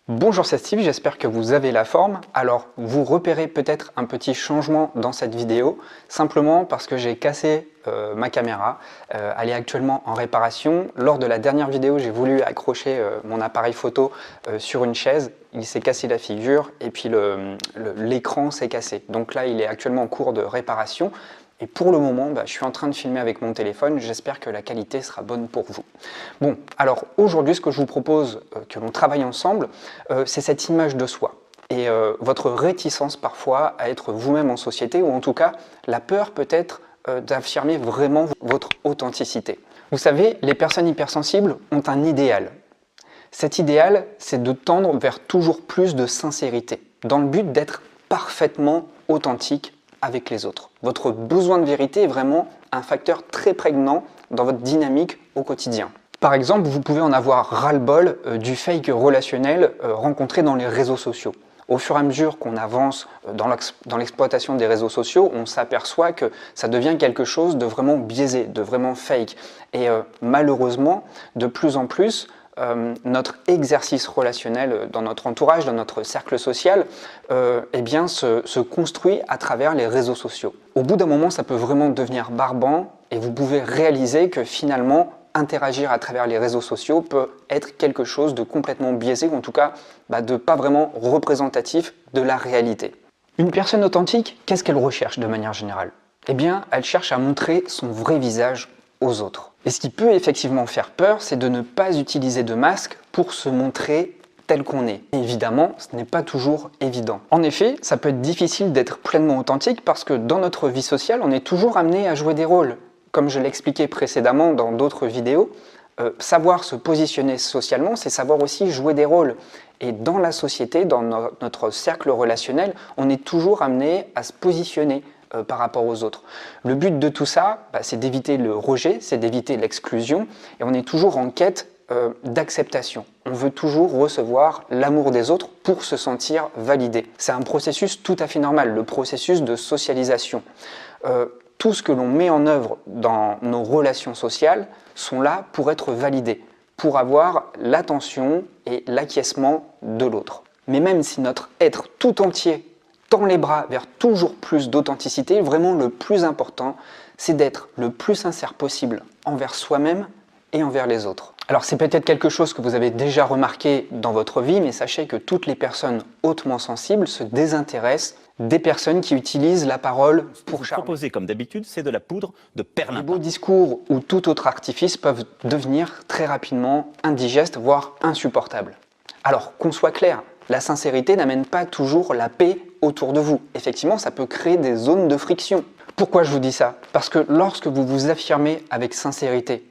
Bonjour, c'est Steve, j'espère que vous avez la forme. Alors, vous repérez peut-être un petit changement dans cette vidéo, simplement parce que j'ai cassé ma caméra. Elle est actuellement en réparation. Lors de la dernière vidéo, j'ai voulu accrocher mon appareil photo sur une chaise. Il s'est cassé la figure et puis l'écran s'est cassé. Donc là, il est actuellement en cours de réparation. Et pour le moment, je suis en train de filmer avec mon téléphone. J'espère que la qualité sera bonne pour vous. Bon, alors aujourd'hui, ce que je vous propose que l'on travaille ensemble, c'est cette image de soi. Et votre réticence parfois à être vous-même en société, ou en tout cas, la peur peut-être d'affirmer vraiment votre authenticité. Vous savez, les personnes hypersensibles ont un idéal. Cet idéal, c'est de tendre vers toujours plus de sincérité, dans le but d'être parfaitement authentique avec les autres. Votre besoin de vérité est vraiment un facteur très prégnant dans votre dynamique au quotidien. Par exemple, vous pouvez en avoir ras-le-bol du fake relationnel rencontré dans les réseaux sociaux. Au fur et à mesure qu'on avance dans l'exploitation des réseaux sociaux, on s'aperçoit que ça devient quelque chose de vraiment biaisé, de vraiment fake. Et malheureusement, de plus en plus, notre exercice relationnel dans notre entourage, dans notre cercle social, se construit à travers les réseaux sociaux. Au bout d'un moment, ça peut vraiment devenir barbant et vous pouvez réaliser que finalement, interagir à travers les réseaux sociaux peut être quelque chose de complètement biaisé ou en tout cas de pas vraiment représentatif de la réalité. Une personne authentique, qu'est-ce qu'elle recherche de manière générale? Eh bien, elle cherche à montrer son vrai visage aux autres. Et ce qui peut effectivement faire peur, c'est de ne pas utiliser de masque pour se montrer tel qu'on est. Et évidemment, ce n'est pas toujours évident. En effet, ça peut être difficile d'être pleinement authentique parce que dans notre vie sociale, on est toujours amené à jouer des rôles. Comme je l'expliquais précédemment dans d'autres vidéos, savoir se positionner socialement, c'est savoir aussi jouer des rôles. Et dans la société, dans notre cercle relationnel, on est toujours amené à se positionner par rapport aux autres. Le but de tout ça, c'est d'éviter le rejet, c'est d'éviter l'exclusion, et on est toujours en quête d'acceptation. On veut toujours recevoir l'amour des autres pour se sentir validé. C'est un processus tout à fait normal, le processus de socialisation. Tout ce que l'on met en œuvre dans nos relations sociales sont là pour être validés, pour avoir l'attention et l'acquiescement de l'autre. Mais même si notre être tout entier tend les bras vers toujours plus d'authenticité, vraiment le plus important, c'est d'être le plus sincère possible envers soi-même et envers les autres. Alors c'est peut-être quelque chose que vous avez déjà remarqué dans votre vie, mais sachez que toutes les personnes hautement sensibles se désintéressent des personnes qui utilisent la parole pour charmer. Proposé comme d'habitude, c'est de la poudre de perlimpin. Les beaux discours ou tout autre artifice peuvent devenir très rapidement indigestes, voire insupportables. Alors qu'on soit clair, la sincérité n'amène pas toujours la paix autour de vous. Effectivement, ça peut créer des zones de friction. Pourquoi je vous dis ça? Parce que lorsque vous vous affirmez avec sincérité,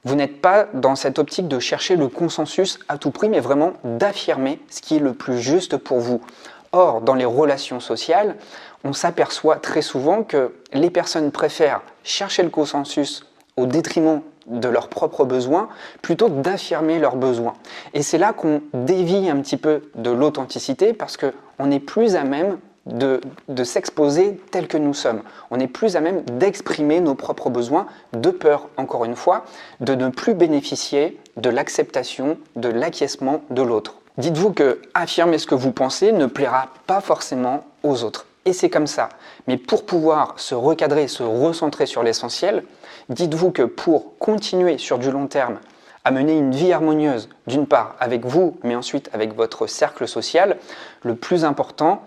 vous n'êtes pas dans cette optique de chercher le consensus à tout prix, mais vraiment d'affirmer ce qui est le plus juste pour vous. Or, dans les relations sociales, on s'aperçoit très souvent que les personnes préfèrent chercher le consensus au détriment de leurs propres besoins plutôt que d'affirmer leurs besoins. Et c'est là qu'on dévie un petit peu de l'authenticité parce qu'on n'est plus à même de s'exposer tel que nous sommes. On n'est plus à même d'exprimer nos propres besoins de peur, encore une fois, de ne plus bénéficier de l'acceptation, de l'acquiescement de l'autre. Dites-vous que affirmer ce que vous pensez ne plaira pas forcément aux autres. Et c'est comme ça. Mais pour pouvoir se recadrer, se recentrer sur l'essentiel, dites-vous que pour continuer sur du long terme à mener une vie harmonieuse, d'une part avec vous, mais ensuite avec votre cercle social, le plus important,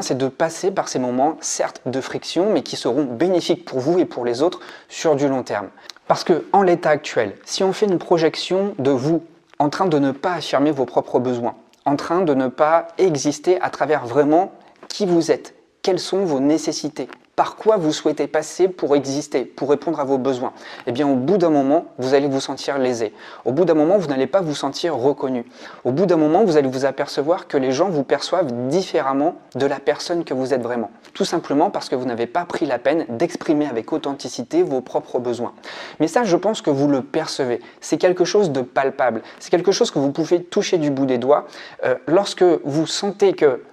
c'est de passer par ces moments, certes de friction, mais qui seront bénéfiques pour vous et pour les autres sur du long terme. Parce qu'en l'état actuel, si on fait une projection de vous en train de ne pas affirmer vos propres besoins, en train de ne pas exister à travers vraiment qui vous êtes, quelles sont vos nécessités, par quoi vous souhaitez passer pour exister, pour répondre à vos besoins, au bout d'un moment, vous allez vous sentir lésé. Au bout d'un moment, vous n'allez pas vous sentir reconnu. Au bout d'un moment, vous allez vous apercevoir que les gens vous perçoivent différemment de la personne que vous êtes vraiment. Tout simplement parce que vous n'avez pas pris la peine d'exprimer avec authenticité vos propres besoins. Mais ça, je pense que vous le percevez. C'est quelque chose de palpable. C'est quelque chose que vous pouvez toucher du bout des doigts. Lorsque vous sentez que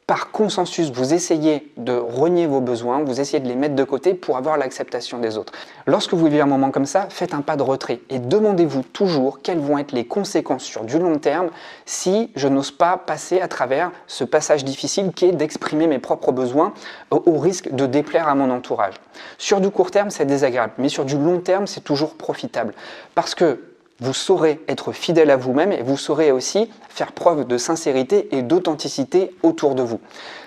par consensus, vous essayez de renier vos besoins, vous essayez de les mettre de côté pour avoir l'acceptation des autres. Lorsque vous vivez un moment comme ça, faites un pas de retrait et demandez-vous toujours quelles vont être les conséquences sur du long terme si je n'ose pas passer à travers ce passage difficile qui est d'exprimer mes propres besoins au risque de déplaire à mon entourage. Sur du court terme, c'est désagréable, mais sur du long terme, c'est toujours profitable parce que vous saurez être fidèle à vous-même et vous saurez aussi faire preuve de sincérité et d'authenticité autour de vous.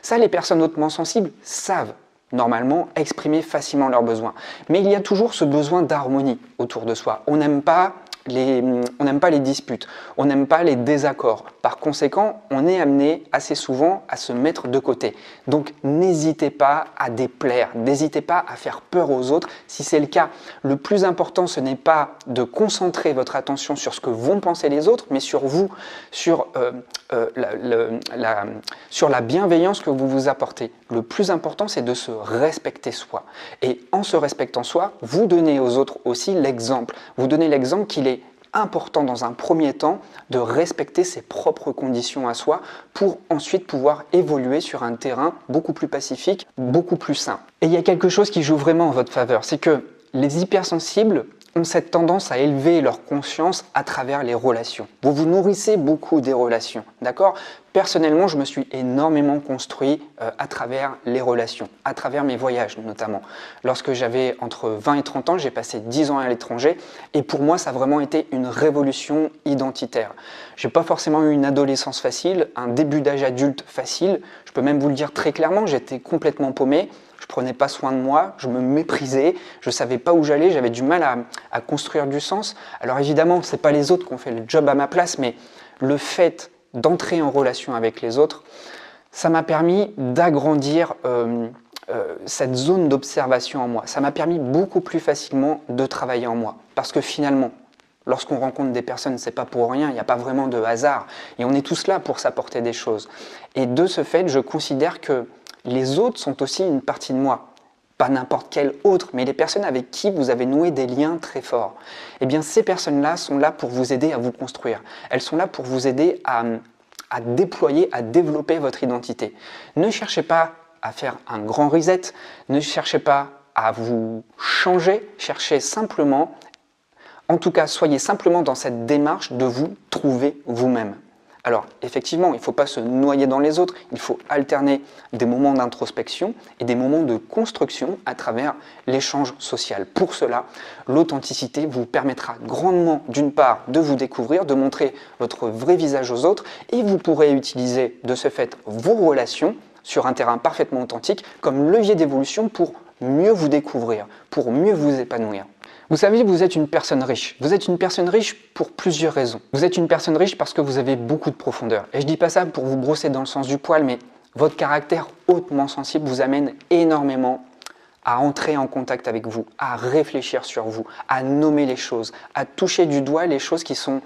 Ça, les personnes hautement sensibles savent normalement exprimer facilement leurs besoins. Mais il y a toujours ce besoin d'harmonie autour de soi. On n'aime pas les disputes, on n'aime pas les désaccords. Par conséquent, on est amené assez souvent à se mettre de côté. Donc n'hésitez pas à déplaire, n'hésitez pas à faire peur aux autres si c'est le cas. Le plus important, ce n'est pas de concentrer votre attention sur ce que vont penser les autres, mais sur vous, sur la bienveillance que vous vous apportez. Le plus important, c'est de se respecter soi. Et en se respectant soi, vous donnez aux autres aussi l'exemple. Vous donnez l'exemple qu'il est important dans un premier temps de respecter ses propres conditions à soi pour ensuite pouvoir évoluer sur un terrain beaucoup plus pacifique, beaucoup plus sain. Et il y a quelque chose qui joue vraiment en votre faveur, c'est que les hypersensibles ont cette tendance à élever leur conscience à travers les relations. Vous vous nourrissez beaucoup des relations, d'accord ? Personnellement, je me suis énormément construit à travers les relations, à travers mes voyages notamment. Lorsque j'avais entre 20 et 30 ans, j'ai passé 10 ans à l'étranger et pour moi, ça a vraiment été une révolution identitaire. Je n'ai pas forcément eu une adolescence facile, un début d'âge adulte facile. Je peux même vous le dire très clairement, j'étais complètement paumé. Je prenais pas soin de moi, je me méprisais, je savais pas où j'allais, j'avais du mal à construire du sens. Alors évidemment, c'est pas les autres qui ont fait le job à ma place, mais le fait d'entrer en relation avec les autres, ça m'a permis d'agrandir cette zone d'observation en moi. Ça m'a permis beaucoup plus facilement de travailler en moi. Parce que finalement, lorsqu'on rencontre des personnes, c'est pas pour rien, il n'y a pas vraiment de hasard. Et on est tous là pour s'apporter des choses. Et de ce fait, je considère que les autres sont aussi une partie de moi. Pas n'importe quelle autre, mais les personnes avec qui vous avez noué des liens très forts. Eh bien, ces personnes-là sont là pour vous aider à vous construire. Elles sont là pour vous aider à déployer, à développer votre identité. Ne cherchez pas à faire un grand reset, ne cherchez pas à vous changer, cherchez simplement, en tout cas, soyez simplement dans cette démarche de vous trouver vous-même. Alors, effectivement, il ne faut pas se noyer dans les autres, il faut alterner des moments d'introspection et des moments de construction à travers l'échange social. Pour cela, l'authenticité vous permettra grandement, d'une part, de vous découvrir, de montrer votre vrai visage aux autres et vous pourrez utiliser de ce fait vos relations sur un terrain parfaitement authentique comme levier d'évolution pour mieux vous découvrir, pour mieux vous épanouir. Vous savez, vous êtes une personne riche. Vous êtes une personne riche pour plusieurs raisons. Vous êtes une personne riche parce que vous avez beaucoup de profondeur. Et je dis pas ça pour vous brosser dans le sens du poil, mais votre caractère hautement sensible vous amène énormément à entrer en contact avec vous, à réfléchir sur vous, à nommer les choses, à toucher du doigt les choses qui sont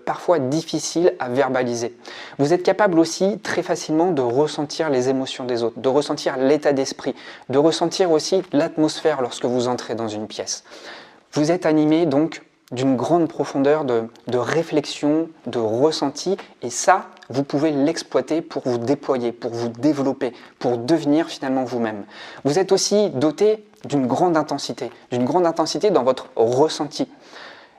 parfois difficiles à verbaliser. Vous êtes capable aussi très facilement de ressentir les émotions des autres, de ressentir l'état d'esprit, de ressentir aussi l'atmosphère lorsque vous entrez dans une pièce. Vous êtes animé donc d'une grande profondeur de réflexion, de ressenti, et ça, vous pouvez l'exploiter pour vous déployer, pour vous développer, pour devenir finalement vous-même. Vous êtes aussi doté d'une grande intensité dans votre ressenti.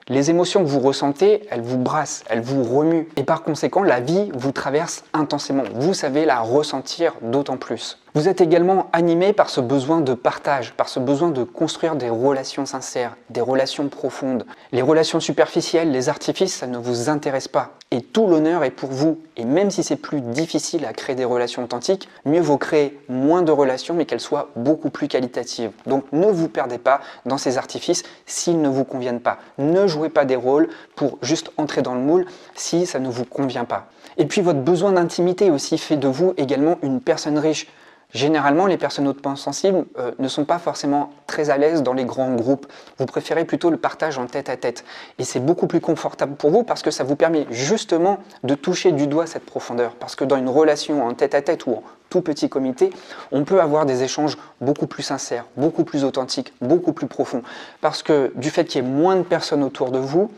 Les émotions que vous ressentez, elles vous brassent, elles vous remuent, et par conséquent, la vie vous traverse intensément. Vous savez la ressentir d'autant plus. Vous êtes également animé par ce besoin de partage, par ce besoin de construire des relations sincères, des relations profondes. Les relations superficielles, les artifices, ça ne vous intéresse pas. Et tout l'honneur est pour vous. Et même si c'est plus difficile à créer des relations authentiques, mieux vaut créer moins de relations, mais qu'elles soient beaucoup plus qualitatives. Donc ne vous perdez pas dans ces artifices s'ils ne vous conviennent pas. Ne jouez pas des rôles pour juste entrer dans le moule si ça ne vous convient pas. Et puis votre besoin d'intimité aussi fait de vous également une personne riche. Généralement, les personnes hautement sensibles ne sont pas forcément très à l'aise dans les grands groupes. Vous préférez plutôt le partage en tête-à-tête. Et c'est beaucoup plus confortable pour vous parce que ça vous permet justement de toucher du doigt cette profondeur. Parce que dans une relation en tête-à-tête ou en tout petit comité, on peut avoir des échanges beaucoup plus sincères, beaucoup plus authentiques, beaucoup plus profonds. Parce que du fait qu'il y ait moins de personnes autour de vous,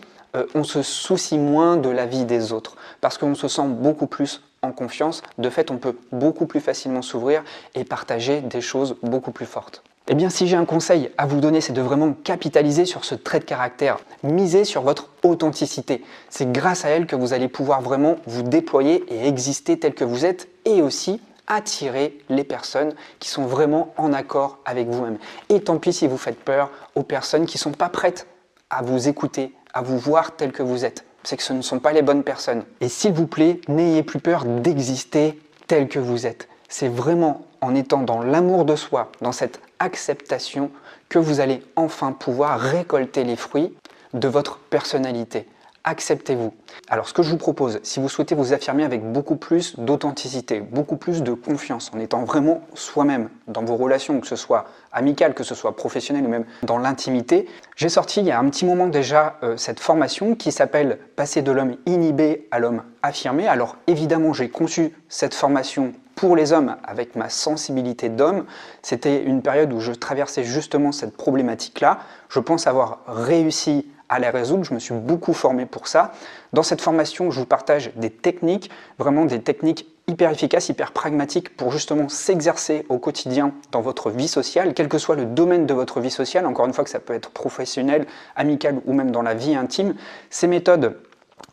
on se soucie moins de la vie des autres. Parce qu'on se sent beaucoup plus en confiance. De fait, on peut beaucoup plus facilement s'ouvrir et partager des choses beaucoup plus fortes. Eh bien, si j'ai un conseil à vous donner, c'est de vraiment capitaliser sur ce trait de caractère. Misez sur votre authenticité. C'est grâce à elle que vous allez pouvoir vraiment vous déployer et exister tel que vous êtes et aussi attirer les personnes qui sont vraiment en accord avec vous-même. Et tant pis si vous faites peur aux personnes qui ne sont pas prêtes à vous écouter, à vous voir tel que vous êtes. C'est que ce ne sont pas les bonnes personnes. Et s'il vous plaît, n'ayez plus peur d'exister tel que vous êtes. C'est vraiment en étant dans l'amour de soi, dans cette acceptation, que vous allez enfin pouvoir récolter les fruits de votre personnalité. Acceptez-vous. Alors ce que je vous propose, si vous souhaitez vous affirmer avec beaucoup plus d'authenticité, beaucoup plus de confiance, en étant vraiment soi-même dans vos relations, que ce soit amicales, que ce soit professionnelles ou même dans l'intimité, j'ai sorti il y a un petit moment déjà cette formation qui s'appelle « Passer de l'homme inhibé à l'homme affirmé ». Alors évidemment, j'ai conçu cette formation pour les hommes avec ma sensibilité d'homme. C'était une période où je traversais justement cette problématique-là. Je pense avoir réussi à la résoudre, je me suis beaucoup formé pour ça. Dans cette formation, je vous partage des techniques, vraiment des techniques hyper efficaces, hyper pragmatiques pour justement s'exercer au quotidien dans votre vie sociale, quel que soit le domaine de votre vie sociale, encore une fois que ça peut être professionnel, amical ou même dans la vie intime. Ces méthodes,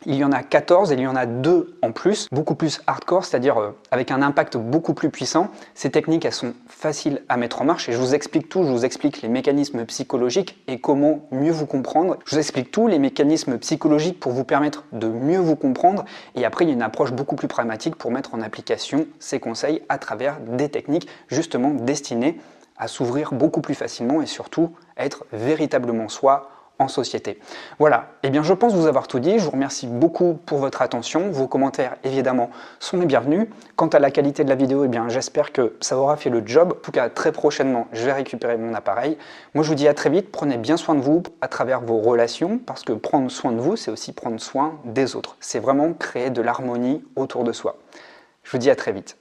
il y en a 14 et il y en a 2 en plus, beaucoup plus hardcore, c'est-à-dire avec un impact beaucoup plus puissant. Ces techniques, elles sont faciles à mettre en marche et je vous explique tout, je vous explique les mécanismes psychologiques et comment mieux vous comprendre. Je vous explique tous les mécanismes psychologiques pour vous permettre de mieux vous comprendre et après il y a une approche beaucoup plus pragmatique pour mettre en application ces conseils à travers des techniques justement destinées à s'ouvrir beaucoup plus facilement et surtout être véritablement soi en société. Voilà, et bien je pense vous avoir tout dit, je vous remercie beaucoup pour votre attention, vos commentaires évidemment sont les bienvenus. Quant à la qualité de la vidéo, eh bien j'espère que ça aura fait le job, en tout cas très prochainement je vais récupérer mon appareil. Moi je vous dis à très vite, prenez bien soin de vous à travers vos relations, parce que prendre soin de vous c'est aussi prendre soin des autres, c'est vraiment créer de l'harmonie autour de soi. Je vous dis à très vite.